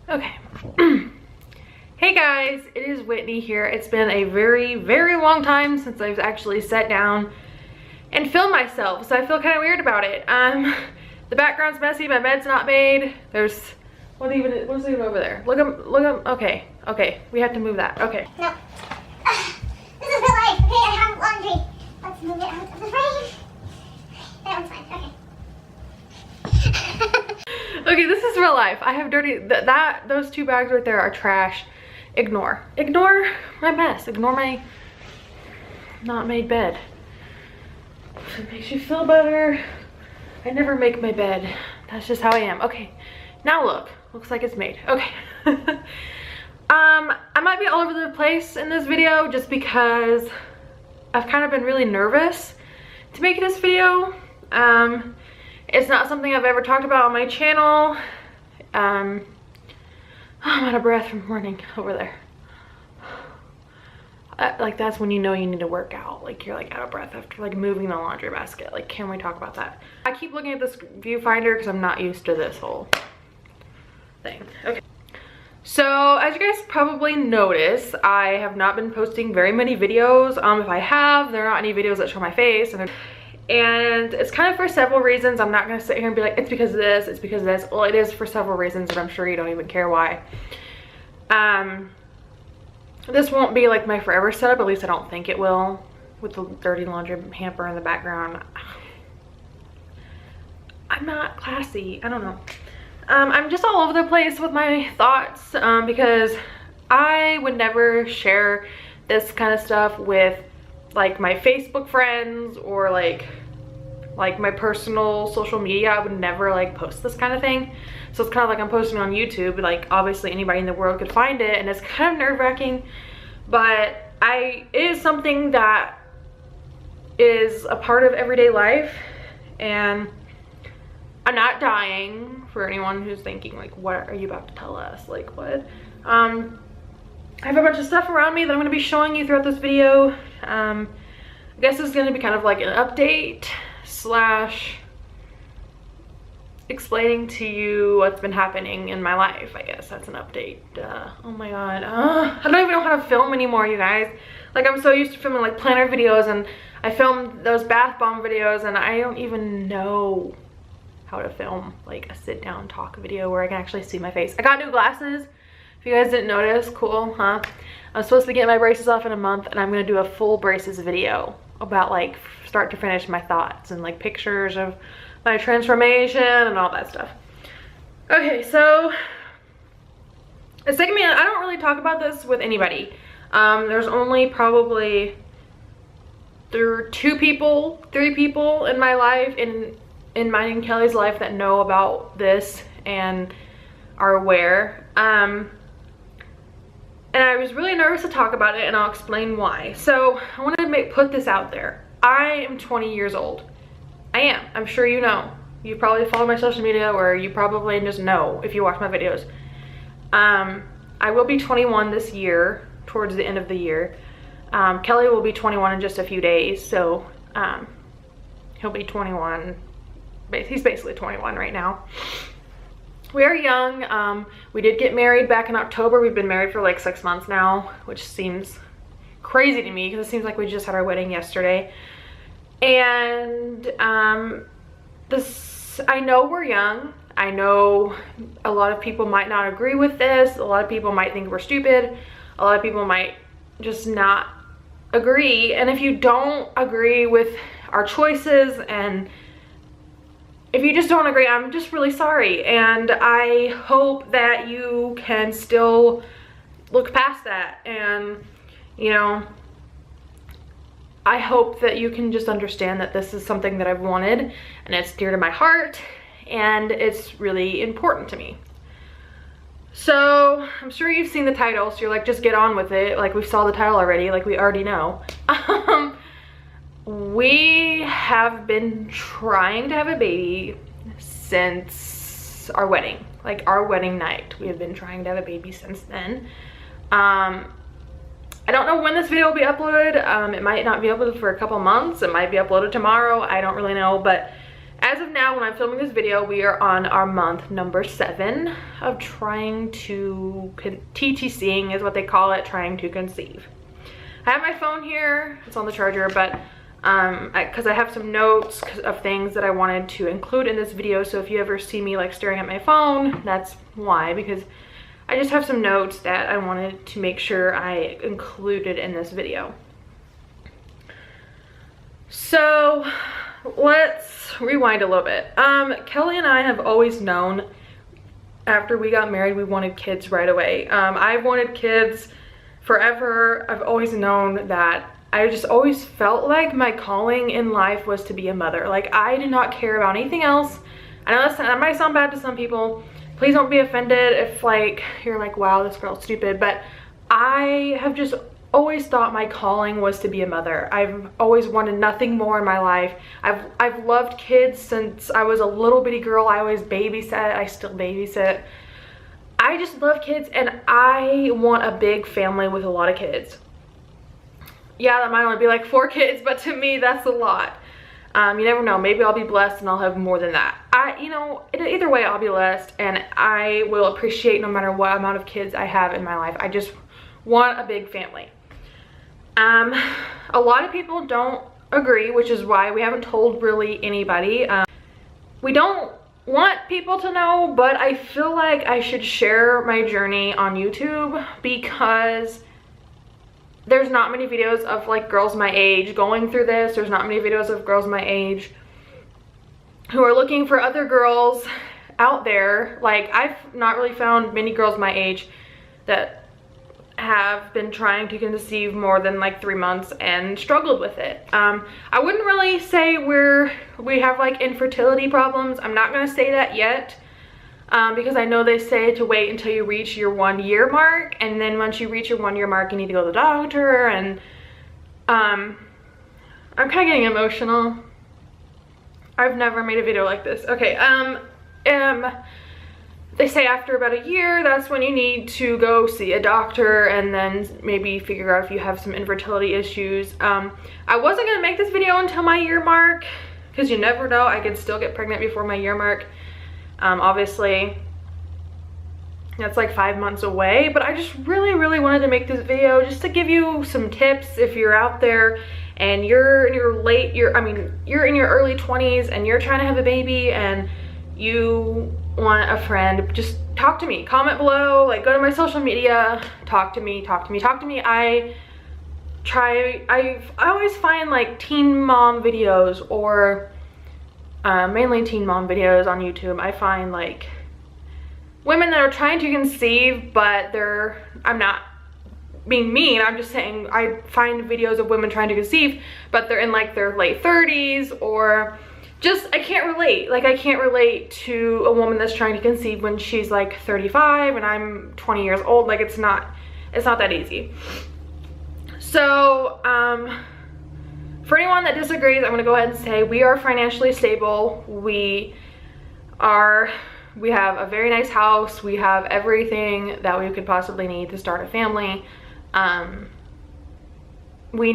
Okay. Hey guys, it is Whitney here. It's been a very, very long time since I've actually sat down and filmed myself, so I feel kind of weird about it. The background's messy, my bed's not made. There's, what's even over there? Look up, okay, we have to move that, okay. No. This is real life, okay? I have laundry. Let's move it out of the frame. That one's fine, okay. Okay, this is real life. I have dirty, those two bags right there are trash. Ignore my mess. Ignore my not made bed. If it makes you feel better, I never make my bed. That's just how I am. Okay, now looks like it's made. Okay. I might be all over the place in this video just because I've kind of been really nervous to make this video. It's not something I've ever talked about on my channel. I'm out of breath from running over there. Like, that's when you know you need to work out. Like, you're like out of breath after like moving the laundry basket. Like, can we talk about that? I keep looking at this viewfinder because I'm not used to this whole thing. Okay. So as you guys probably notice, I have not been posting very many videos. If I have, there are not any videos that show my face, and it's kind of for several reasons. I'm not gonna sit here and be like, it's because of this, it's because of this. Well, it is for several reasons, and I'm sure you don't even care why. This won't be like my forever setup, at least I don't think it will, with the dirty laundry hamper in the background. I'm not classy, I don't know. I'm just all over the place with my thoughts, because I would never share this kind of stuff with like my Facebook friends or like my personal social media. I would never like post this kind of thing. So it's kind of like I'm posting on YouTube. Like, obviously anybody in the world could find it, and it's kind of nerve-wracking, but it is something that is a part of everyday life, and I'm not dying, for anyone who's thinking like, what are you about to tell us? Like, what? I have a bunch of stuff around me that I'm going to be showing you throughout this video. I guess it's going to be kind of like an update slash explaining to you what's been happening in my life. I guess that's an update. Oh my god. I don't even know how to film anymore, you guys. Like, I'm so used to filming like planner videos, and I filmed those bath bomb videos, and I don't even know how to film like a sit down talk video where I can actually see my face. I got new glasses. If you guys didn't notice, cool, huh? I'm supposed to get my braces off in a month, and I'm gonna do a full braces video about like start to finish my thoughts and like pictures of my transformation and all that stuff. Okay, so it's taken me, I don't really talk about this with anybody. There's only probably three people in my life, in mine and Kelly's life, that know about this and are aware. And I was really nervous to talk about it, and I'll explain why. So I wanted to put this out there. I am 20 years old. I am. I'm sure you know. You probably follow my social media, or you probably just know if you watch my videos. I will be 21 this year, towards the end of the year. Kelly will be 21 in just a few days, so he'll be 21. He's basically 21 right now. We are young. We did get married back in October. We've been married for like 6 months now, which seems crazy to me because it seems like we just had our wedding yesterday. And I know we're young. I know a lot of people might not agree with this. A lot of people might think we're stupid. A lot of people might just not agree. And if you don't agree with our choices, and if you just don't agree, I'm just really sorry. And I hope that you can still look past that. And, you know, I hope that you can just understand that this is something that I've wanted, and it's dear to my heart, and it's really important to me. So I'm sure you've seen the title, so you're like, just get on with it. Like, we saw the title already, like we already know. We have been trying to have a baby since our wedding, like our wedding night. We have been trying to have a baby since then. I don't know when this video will be uploaded. It might not be uploaded for a couple months. It might be uploaded tomorrow. I don't really know, but as of now, when I'm filming this video, we are on our month number 7 of trying to, TTCing is what they call it, trying to conceive. I have my phone here, it's on the charger, but because I have some notes of things that I wanted to include in this video, so if you ever see me like staring at my phone, that's why, because I just have some notes that I wanted to make sure I included in this video. So let's rewind a little bit. Kelly and I have always known after we got married we wanted kids right away. I've wanted kids forever. I've always known that. I just always felt like my calling in life was to be a mother. Like, I did not care about anything else. I know that might sound bad to some people. Please don't be offended if like you're like, wow, this girl's stupid, but I have just always thought my calling was to be a mother. I've always wanted nothing more in my life. I've loved kids since I was a little bitty girl. I always babysat. I still babysit. I just love kids, and I want a big family with a lot of kids. Yeah, that might only be like 4 kids, but to me that's a lot. You never know, maybe I'll be blessed and I'll have more than that. You know, either way I'll be blessed, and I will appreciate no matter what amount of kids I have in my life. I just want a big family. A lot of people don't agree, which is why we haven't told really anybody. We don't want people to know, but I feel like I should share my journey on YouTube, because there's not many videos of like girls my age going through this. There's not many videos of girls my age who are looking for other girls out there. Like, I've not really found many girls my age that have been trying to conceive more than like 3 months and struggled with it. I wouldn't really say we have like infertility problems. I'm not gonna say that yet, because I know they say to wait until you reach your 1-year mark, and then once you reach your 1-year mark you need to go to the doctor. And I'm kind of getting emotional. I've never made a video like this. Okay, they say after about a year, that's when you need to go see a doctor and then maybe figure out if you have some infertility issues. I wasn't gonna make this video until my year mark, because you never know, I could still get pregnant before my year mark. Obviously that's like 5 months away, but I just really wanted to make this video just to give you some tips if you're out there and you're in your you're in your early 20s and you're trying to have a baby and you want a friend. Just talk to me, comment below, like go to my social media, talk to me. I always find like teen mom videos, or mainly teen mom videos on YouTube. I find like women that are trying to conceive, but I'm not being mean, I'm just saying I find videos of women trying to conceive, but they're in like their late 30s, or just, I can't relate. Like, I can't relate to a woman that's trying to conceive when she's like 35 and I'm 20 years old. Like, it's not that easy. So, for anyone that disagrees, I'm gonna go ahead and say we are financially stable. We have a very nice house. We have everything that we could possibly need to start a family. We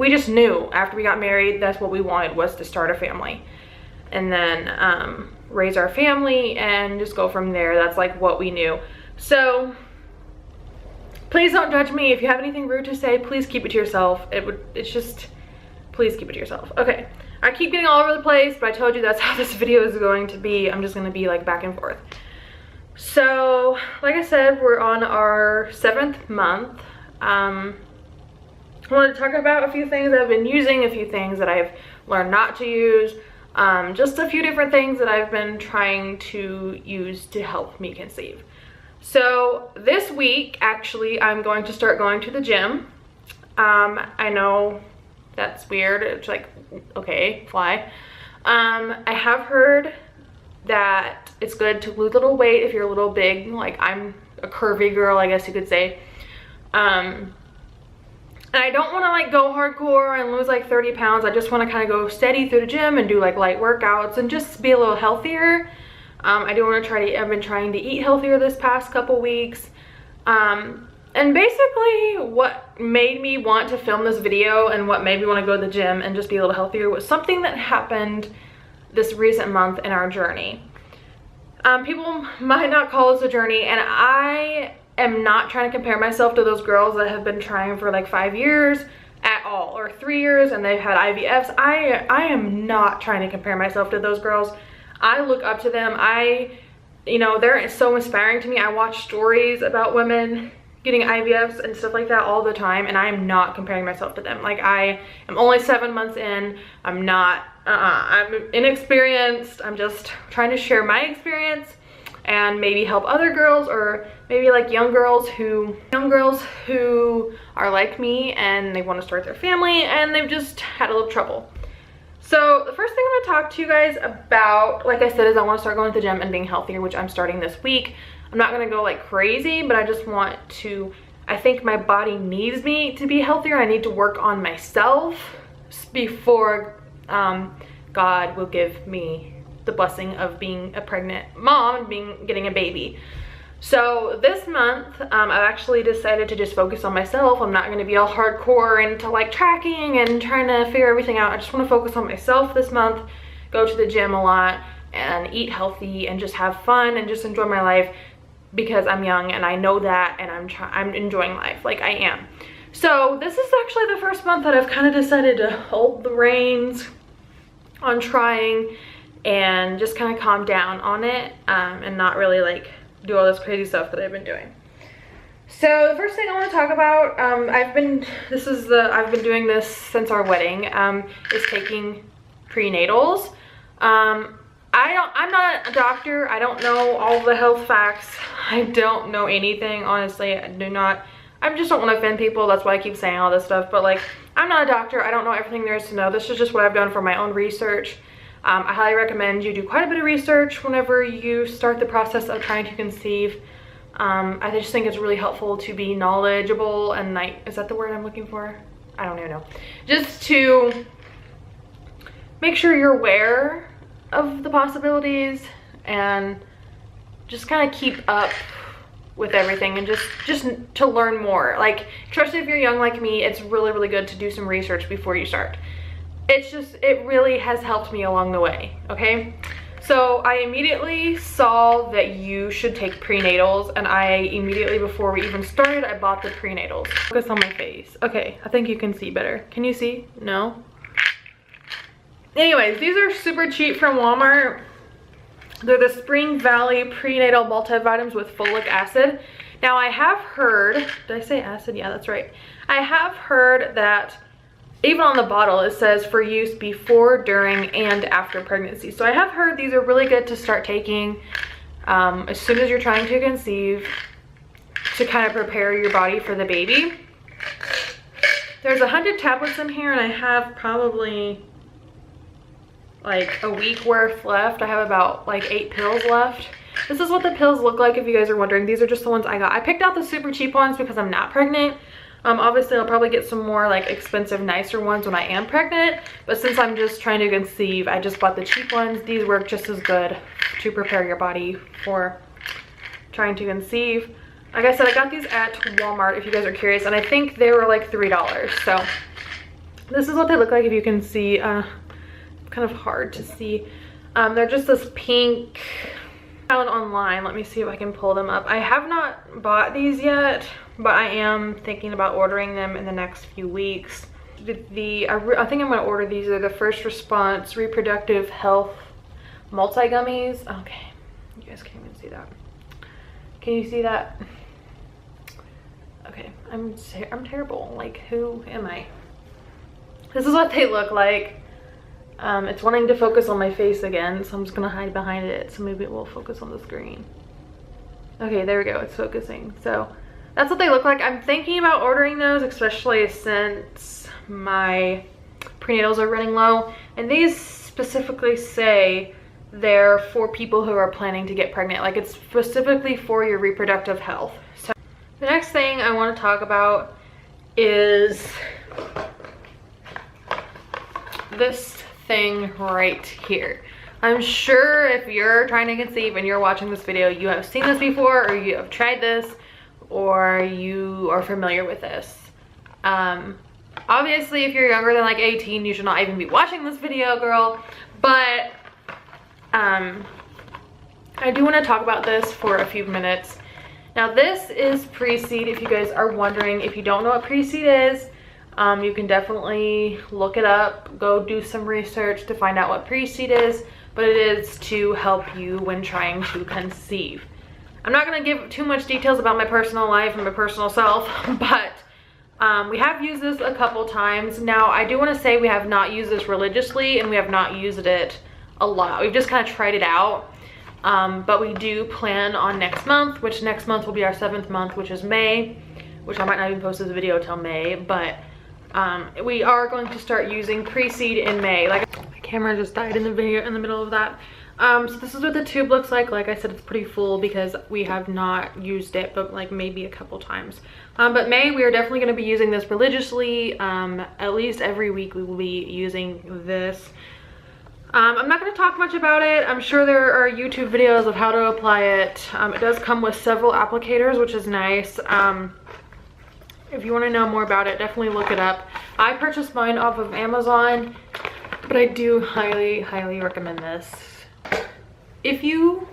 just knew after we got married that's what we wanted, was to start a family and then raise our family and just go from there. That's like what we knew. So please don't judge me. If you have anything rude to say, please keep it to yourself. Please keep it to yourself. Okay, I keep getting all over the place, but I told you that's how this video is going to be. I'm just gonna be like back and forth. So like I said, we're on our 7th month. I wanted to talk about a few things I've been using, a few things that I've learned not to use, just a few different things that I've been trying to use to help me conceive. So this week, actually, I'm going to start going to the gym. I know that's weird. It's like, okay, fly. I have heard that it's good to lose a little weight if you're a little big. Like, I'm a curvy girl, I guess you could say. And I don't want to like go hardcore and lose like 30 pounds. I just want to kind of go steady through the gym and do like light workouts and just be a little healthier. I do want to I've been trying to eat healthier this past couple weeks. And basically what made me want to film this video and what made me want to go to the gym and just be a little healthier was something that happened this recent month in our journey. People might not call this a journey, and I am not trying to compare myself to those girls that have been trying for like 5 years at all, or 3 years, and they've had IVFs. I am not trying to compare myself to those girls. I look up to them. You know, they're so inspiring to me. I watch stories about women getting IVFs and stuff like that all the time, and I am not comparing myself to them. Like, I am only 7 months in. I'm not, I'm inexperienced. I'm just trying to share my experience and maybe help other girls, or maybe like young girls who are like me and they want to start their family and they've just had a little trouble. So the first thing I'm going to talk to you guys about, like I said, is I want to start going to the gym and being healthier, which I'm starting this week. I'm not going to go like crazy, but I just want to, I think my body needs me to be healthier. I need to work on myself before God will give me the blessing of being a pregnant mom and getting a baby. So this month, I've actually decided to just focus on myself. I'm not going to be all hardcore into like tracking and trying to figure everything out. I just want to focus on myself this month, go to the gym a lot and eat healthy and just have fun and just enjoy my life, because I'm young and I know that, and I'm enjoying life, like I am. So this is actually the first month that I've kind of decided to hold the reins on trying and just kind of calm down on it, and not really like do all this crazy stuff that I've been doing. So the first thing I want to talk about, I've been doing this since our wedding, is taking prenatals. I'm not a doctor. I don't know all the health facts. I don't know anything, honestly. I just don't want to offend people. That's why I keep saying all this stuff. But like, I'm not a doctor. I don't know everything there is to know. This is just what I've done for my own research. I highly recommend you do quite a bit of research whenever you start the process of trying to conceive. I just think it's really helpful to be knowledgeable and, like, is that the word I'm looking for? I don't even know. Just to make sure you're aware of the possibilities and just kind of keep up with everything, and just to learn more. Like, especially if you're young like me, it's really, really good to do some research before you start. It really has helped me along the way, okay? So I immediately saw that you should take prenatals, and I immediately, before we even started, I bought the prenatals. Focus on my face. Okay, I think you can see better. Can you see? No? Anyways, these are super cheap from Walmart. They're the Spring Valley Prenatal Multivitamins with folic acid. Now I have heard, did I say acid? Yeah, that's right. I have heard that even on the bottle it says for use before, during, and after pregnancy. So I have heard these are really good to start taking as soon as you're trying to conceive, to kind of prepare your body for the baby. There's 100 tablets in here, and I have probably like a week worth left. I have about like 8 pills left. This is what the pills look like, if you guys are wondering. These are just the ones I got. I picked out the super cheap ones because I'm not pregnant. Obviously I'll probably get some more like expensive, nicer ones when I am pregnant, but since I'm just trying to conceive, I just bought the cheap ones. These work just as good to prepare your body for trying to conceive. Like I said, I got these at Walmart, if you guys are curious, and I think they were like $3. So this is what they look like, if you can see. Kind of hard to see. They're just this pink. Found online. Let me see if I can pull them up. I have not bought these yet, but I am thinking about ordering them in the next few weeks. I think I'm going to order these. They're the First Response Reproductive Health Multi-Gummies. Okay, you guys can't even see that. Can you see that? Okay, I'm terrible. Like, who am I? This is what they look like. It's wanting to focus on my face again, so I'm just gonna hide behind it, so maybe it will focus on the screen. Okay, there we go, it's focusing. So that's what they look like. I'm thinking about ordering those, especially since my prenatals are running low, and these specifically say they're for people who are planning to get pregnant. Like, it's specifically for your reproductive health. So the next thing I want to talk about is this thing right here. I'm sure if you're trying to conceive and you're watching this video, you have seen this before, or you have tried this, or you are familiar with this. Obviously if you're younger than like 18, you should not even be watching this video, girl, but I do want to talk about this for a few minutes. Now this is pre-seed. If you guys are wondering, if you don't know what pre-seed is, you can definitely look it up, go do some research to find out what pre-seed is, but it is to help you when trying to conceive. I'm not going to give too much details about my personal life and my personal self, but we have used this a couple times. Now I do want to say we have not used this religiously and we have not used it a lot. We've just kind of tried it out. But we do plan on next month, which next month will be our 7th month, which is May, which I might not even post this video till May, but we are going to start using pre-seed in May. Like, my camera just died in the video in the middle of that. So this is what the tube looks like. Like I said, it's pretty full because we have not used it, but like maybe a couple times. But May, we are definitely going to be using this religiously. At least every week we will be using this. I'm not going to talk much about it. I'm sure there are YouTube videos of how to apply it. It does come with several applicators, which is nice. If you want to know more about it, definitely look it up. I purchased mine off of Amazon, but I do highly, highly recommend this. If you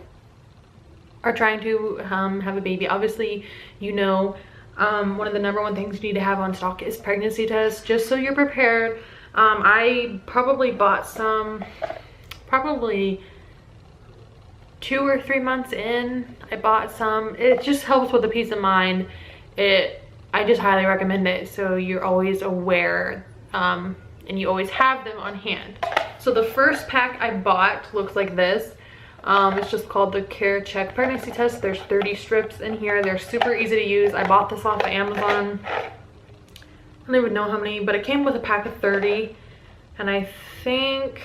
are trying to have a baby, obviously, you know, one of the #1 things you need to have on stock is pregnancy tests, just so you're prepared. I probably bought some, probably 2 or 3 months in, I bought some. It just helps with the peace of mind. I just highly recommend it, so you're always aware, and you always have them on hand. So the first pack I bought looks like this. It's just called the Care Check Pregnancy Test. There's 30 strips in here. They're super easy to use. I bought this off of Amazon. I don't even know how many, but it came with a pack of 30, and I think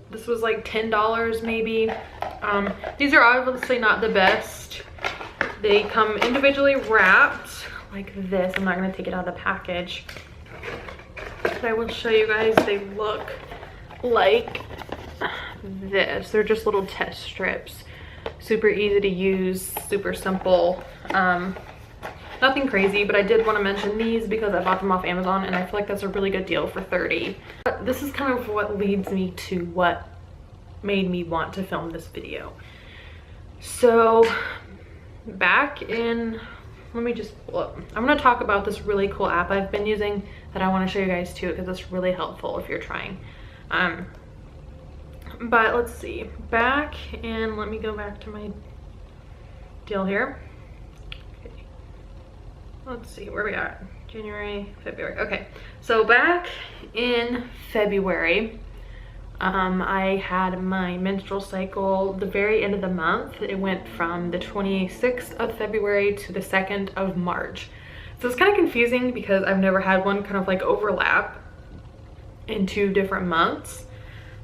this was like $10 maybe. These are obviously not the best. They come individually wrapped like this. I'm not going to take it out of the package, but I will show you guys. They look like this. They're just little test strips, super easy to use, super simple. Nothing crazy, but I did want to mention these because I bought them off Amazon and I feel like that's a really good deal for 30. But this is kind of what leads me to what made me want to film this video. So back in, let me just pull up. I'm going to talk about this really cool app I've been using that I want to show you guys too, because it's really helpful if you're trying. But let's see, back in, let me go back to my deal here. Okay. Let's see where we are. January, February. Okay, so back in February, I had my menstrual cycle the very end of the month. It went from the 26th of February to the 2nd of March. So it's kind of confusing because I've never had one kind of like overlap in 2 different months.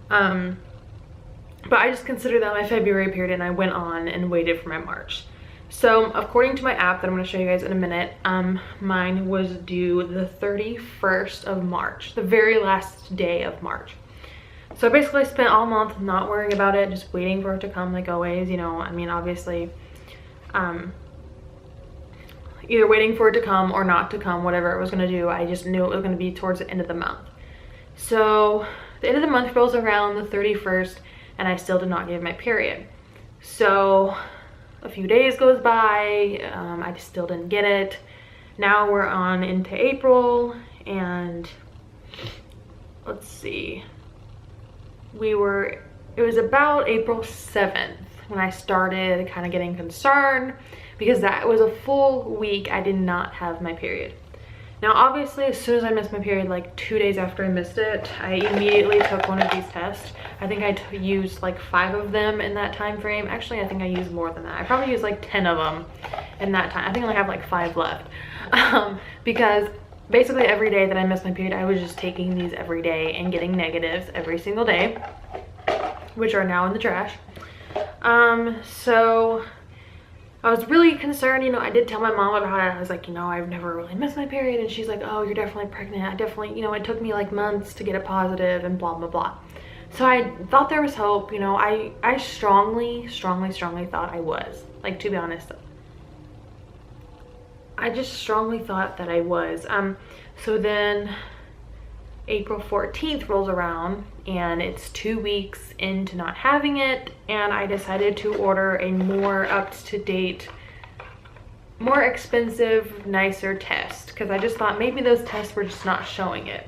But I just considered that my February period and I went on and waited for my March. So according to my app that I'm going to show you guys in a minute, mine was due the 31st of March, the very last day of March. So basically I spent all month not worrying about it, just waiting for it to come like always, you know. I mean, obviously, either waiting for it to come or not to come, whatever it was going to do. I just knew it was going to be towards the end of the month. So the end of the month rolls around, the 31st, and I still did not get my period. So a few days goes by, I still didn't get it. Now we're on into April, and let's see, it was about April 7th when I started kind of getting concerned, because that was a full week I did not have my period. Now obviously as soon as I missed my period, like 2 days after I missed it, I immediately took one of these tests. I think I used like 5 of them in that time frame. Actually, I think I used more than that. I probably used like 10 of them in that time. I think I only have like 5 left. Because basically every day that I missed my period, I was just taking these every day and getting negatives every single day, which are now in the trash. So I was really concerned, you know. I did tell my mom about it. I was like, you know, I've never really missed my period. And she's like, oh, you're definitely pregnant. I definitely, you know, it took me like months to get it positive and blah, blah, blah. So I thought there was hope, you know. I strongly thought I was. Like, to be honest, I just strongly thought that I was. So then April 14th rolls around and it's 2 weeks into not having it, and I decided to order a more up-to-date, more expensive, nicer test because I just thought maybe those tests were just not showing it.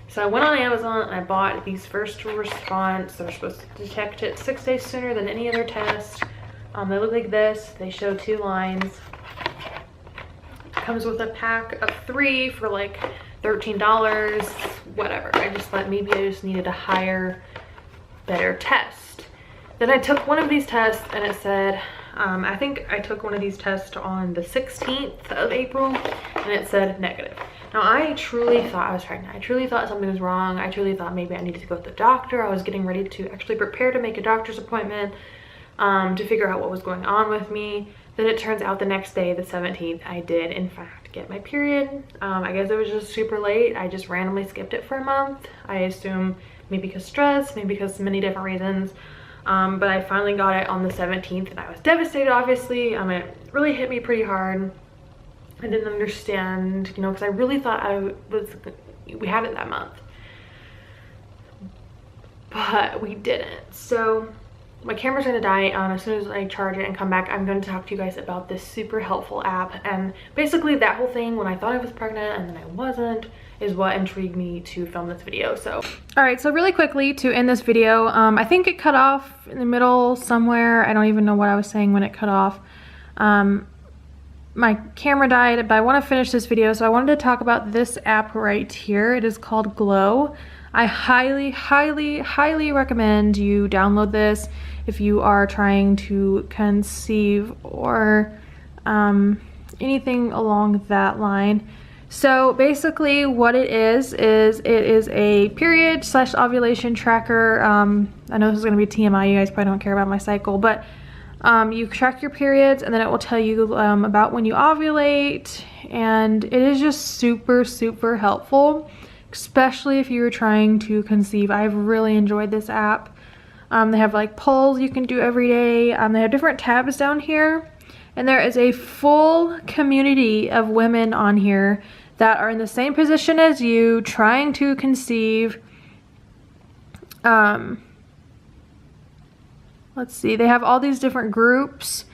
So I went on Amazon and I bought these first response. They're supposed to detect it 6 days sooner than any other test. They look like this. They show 2 lines. It comes with a pack of 3 for like $13, whatever. I just thought maybe I just needed a higher, better test. Then I took one of these tests and it said, I think I took one of these tests on the 16th of April and it said negative. Now I truly thought I was pregnant. I truly thought something was wrong. I truly thought maybe I needed to go to the doctor. I was getting ready to actually prepare to make a doctor's appointment to figure out what was going on with me. Then it turns out the next day, the 17th, I did in fact get my period. I guess it was just super late. I just randomly skipped it for a month. I assume maybe because stress, maybe because many different reasons. But I finally got it on the 17th and I was devastated, obviously. It really hit me pretty hard. I didn't understand, you know, because I really thought we had it that month. But we didn't. So my camera's gonna die as soon as I charge it and come back. I'm going to talk to you guys about this super helpful app, and basically that whole thing when I thought I was pregnant and then I wasn't is what intrigued me to film this video. So all right, so really quickly to end this video, I think it cut off in the middle somewhere. I don't even know what I was saying when it cut off. My camera died, but I want to finish this video, so I wanted to talk about this app right here. It is called Glow. I highly, highly, highly recommend you download this if you are trying to conceive or anything along that line. So basically what it is a period / ovulation tracker. I know this is going to be TMI, you guys probably don't care about my cycle, but you track your periods and then it will tell you about when you ovulate, and it is just super, super helpful, especially if you're trying to conceive. I've really enjoyed this app. They have like polls you can do every day. They have different tabs down here, and there is a full community of women on here that are in the same position as you, trying to conceive. Let's see, they have all these different groups,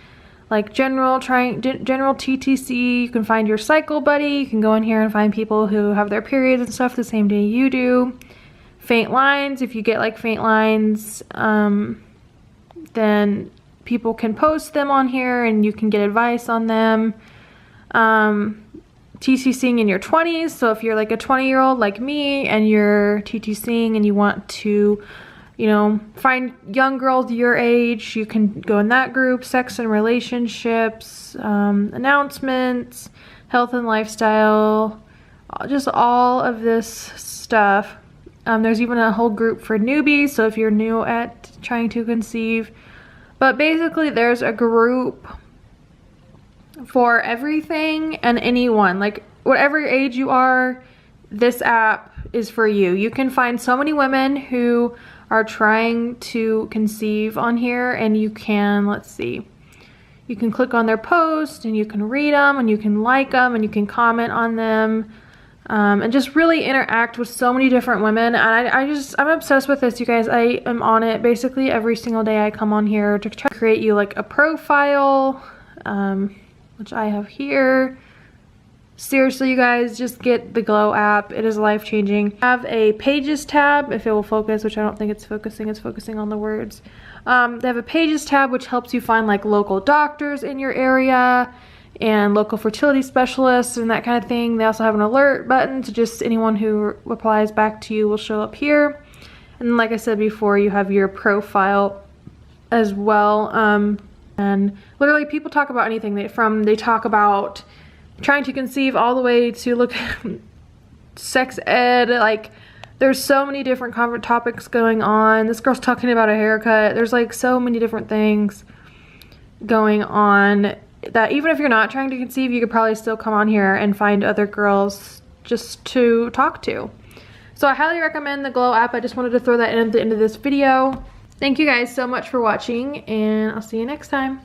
like general TTC. You can find your cycle buddy. You can go in here and find people who have their periods and stuff the same day you do. Faint lines, if you get like faint lines, then people can post them on here and you can get advice on them. TTCing in your 20s, so if you're like a 20-year-old like me and you're TTCing and you want to, you know, find young girls your age, you can go in that group. Sex and relationships, announcements, health and lifestyle, just all of this stuff. There's even a whole group for newbies, so if you're new at trying to conceive. But basically there's a group for everything and anyone, like whatever age you are, this app is for you. You can find so many women who are trying to conceive on here, and you can, let's see, you can click on their post and you can read them and you can like them and you can comment on them, and just really interact with so many different women. And I'm obsessed with this, you guys. I am on it basically every single day. I come on here to try to create you like a profile, which I have here. Seriously, you guys, just get the Glow app. It is life-changing. I have a Pages tab, if it will focus, which I don't think it's focusing on the words. They have a Pages tab, which helps you find like local doctors in your area and local fertility specialists and that kind of thing. They also have an alert button, so just anyone who replies back to you will show up here. And like I said before, you have your profile as well. And literally people talk about anything. They talk about trying to conceive all the way to look sex ed. Like there's so many different topics going on. This girl's talking about a haircut. There's like so many different things going on that even if you're not trying to conceive, you could probably still come on here and find other girls just to talk to. So I highly recommend the Glow app. I just wanted to throw that in at the end of this video. Thank you guys so much for watching, and I'll see you next time.